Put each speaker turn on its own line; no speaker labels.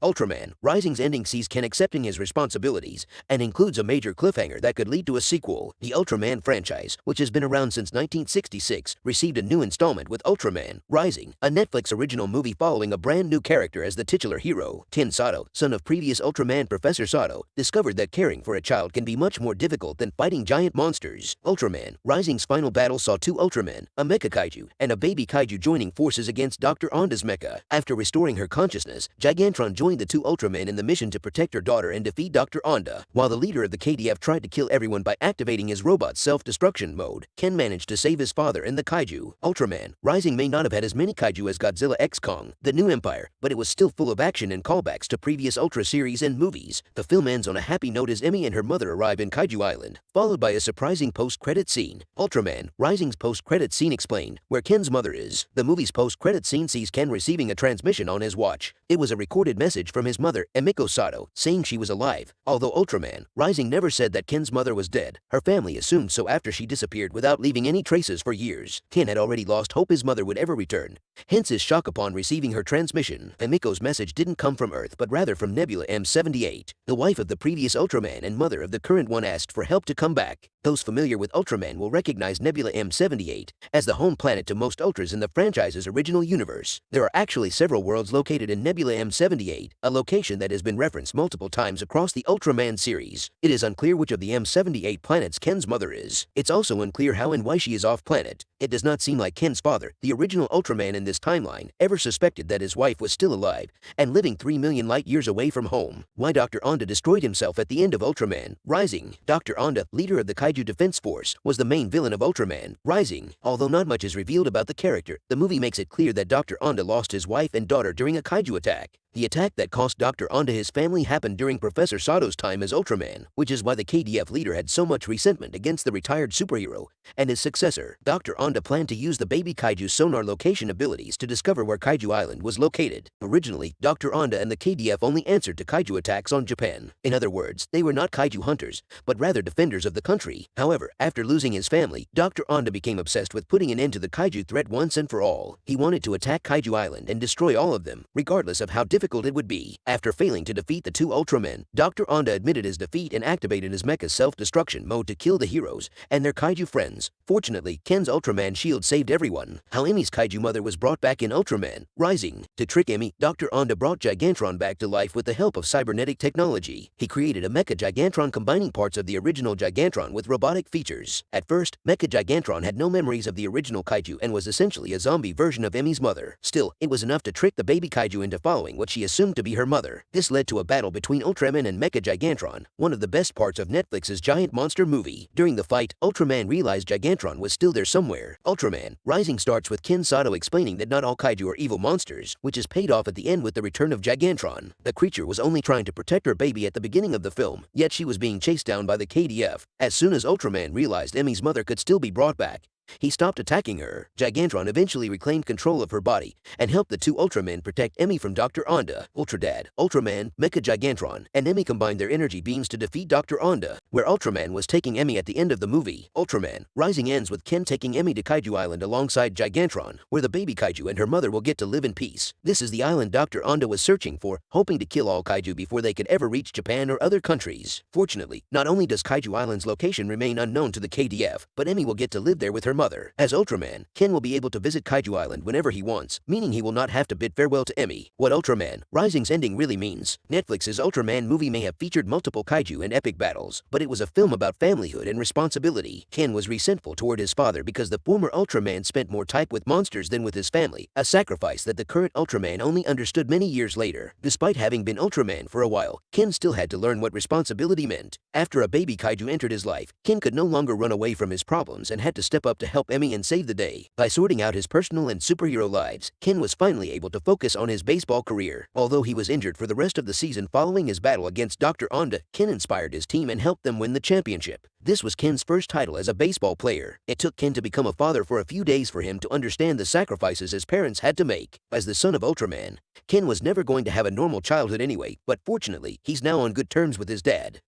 Ultraman Rising's ending sees Ken accepting his responsibilities and includes a major cliffhanger that could lead to a sequel. The Ultraman franchise, which has been around since 1966, received a new installment with Ultraman Rising, a Netflix original movie following a brand new character as the titular hero. Ken Sato, son of previous Ultraman Professor Sato, discovered that caring for a child can be much more difficult than fighting giant monsters. Ultraman Rising's final battle saw two Ultramen, a mecha-kaiju, and a baby kaiju joining forces against Dr. Onda's mecha. After restoring her consciousness, Gigantron joined the two Ultramen in the mission to protect her daughter and defeat Dr. Onda. While the leader of the KDF tried to kill everyone by activating his robot self-destruction mode, Ken managed to save his father and the kaiju. Ultraman Rising may not have had as many kaiju as Godzilla x Kong, The New Empire, but it was still full of action and callbacks to previous Ultra series and movies. The film ends on a happy note as Emmy and her mother arrive in Kaiju Island, followed by a surprising post-credit scene. Ultraman Rising's post-credit scene explained where Ken's mother is. The movie's post-credit scene sees Ken receiving a transmission on his watch. It was a recorded message from his mother, Emiko Sato, saying she was alive. Although Ultraman Rising never said that Ken's mother was dead, her family assumed so after she disappeared without leaving any traces for years. Ken had already lost hope his mother would ever return, hence his shock upon receiving her transmission. Emiko's message didn't come from Earth but rather from Nebula M78. The wife of the previous Ultraman and mother of the current one asked for help to come back. Those familiar with Ultraman will recognize Nebula M78 as the home planet to most Ultras in the franchise's original universe. There are actually several worlds located in Nebula M78, a location that has been referenced multiple times across the Ultraman series. It is unclear which of the M78 planets Ken's mother is. It's also unclear how and why she is off-planet. It does not seem like Ken's father, the original Ultraman in this timeline, ever suspected that his wife was still alive and living 3 million light-years away from home. Why Dr. Onda destroyed himself at the end of Ultraman Rising. Dr. Onda, leader of the Kaiju Defense Force, was the main villain of Ultraman Rising. Although not much is revealed about the character, the movie makes it clear that Dr. Onda lost his wife and daughter during a kaiju attack. The attack that cost Dr. Onda his family happened during Professor Sato's time as Ultraman, which is why the KDF leader had so much resentment against the retired superhero and his successor. Dr. Onda planned to use the baby kaiju sonar location abilities to discover where Kaiju Island was located. Originally, Dr. Onda and the KDF only answered to kaiju attacks on Japan. In other words, they were not kaiju hunters, but rather defenders of the country. However, after losing his family, Dr. Onda became obsessed with putting an end to the kaiju threat once and for all. He wanted to attack Kaiju Island and destroy all of them, regardless of how difficult it would be. After failing to defeat the two Ultramen, Dr. Onda admitted his defeat and activated his mecha self-destruction mode to kill the heroes and their kaiju friends. Fortunately, Ken's Ultraman shield saved everyone. How Emmy's kaiju mother was brought back in Ultraman Rising. To trick Emmy, Dr. Onda brought Gigantron back to life with the help of cybernetic technology. He created a mecha Gigantron combining parts of the original Gigantron with robotic features. At first, mecha Gigantron had no memories of the original kaiju and was essentially a zombie version of Emmy's mother. Still, it was enough to trick the baby kaiju into following what she assumed to be her mother. This led to a battle between Ultraman and mecha Gigantron, one of the best parts of Netflix's giant monster movie. During the fight, Ultraman realized Gigantron was still there somewhere. Ultraman Rising starts with Ken Sato explaining that not all kaiju are evil monsters, which is paid off at the end with the return of Gigantron. The creature was only trying to protect her baby at the beginning of the film, yet she was being chased down by the KDF. As soon as Ultraman realized Emmy's mother could still be brought back, he stopped attacking her. Gigantron eventually reclaimed control of her body and helped the two Ultramen protect Emmy from Dr. Onda. Ultradad, Ultraman, Mecha Gigantron, and Emmy combined their energy beams to defeat Dr. Onda, where Ultraman was taking Emmy at the end of the movie. Ultraman Rising ends with Ken taking Emmy to Kaiju Island alongside Gigantron, where the baby kaiju and her mother will get to live in peace. This is the island Dr. Onda was searching for, hoping to kill all kaiju before they could ever reach Japan or other countries. Fortunately, not only does Kaiju Island's location remain unknown to the KDF, but Emmy will get to live there with her mother. As Ultraman, Ken will be able to visit Kaiju Island whenever he wants, meaning he will not have to bid farewell to Emmy. What Ultraman Rising's ending really means. Netflix's Ultraman movie may have featured multiple kaiju and epic battles, but it was a film about familyhood and responsibility. Ken was resentful toward his father because the former Ultraman spent more time with monsters than with his family, a sacrifice that the current Ultraman only understood many years later. Despite having been Ultraman for a while, Ken still had to learn what responsibility meant. After a baby kaiju entered his life, Ken could no longer run away from his problems and had to step up to help Emmy and save the day. By sorting out his personal and superhero lives, Ken was finally able to focus on his baseball career. Although he was injured for the rest of the season following his battle against Dr. Onda, Ken inspired his team and helped them win the championship. This was Ken's first title as a baseball player. It took Ken to become a father for a few days for him to understand the sacrifices his parents had to make. As the son of Ultraman, Ken was never going to have a normal childhood anyway, but fortunately, he's now on good terms with his dad.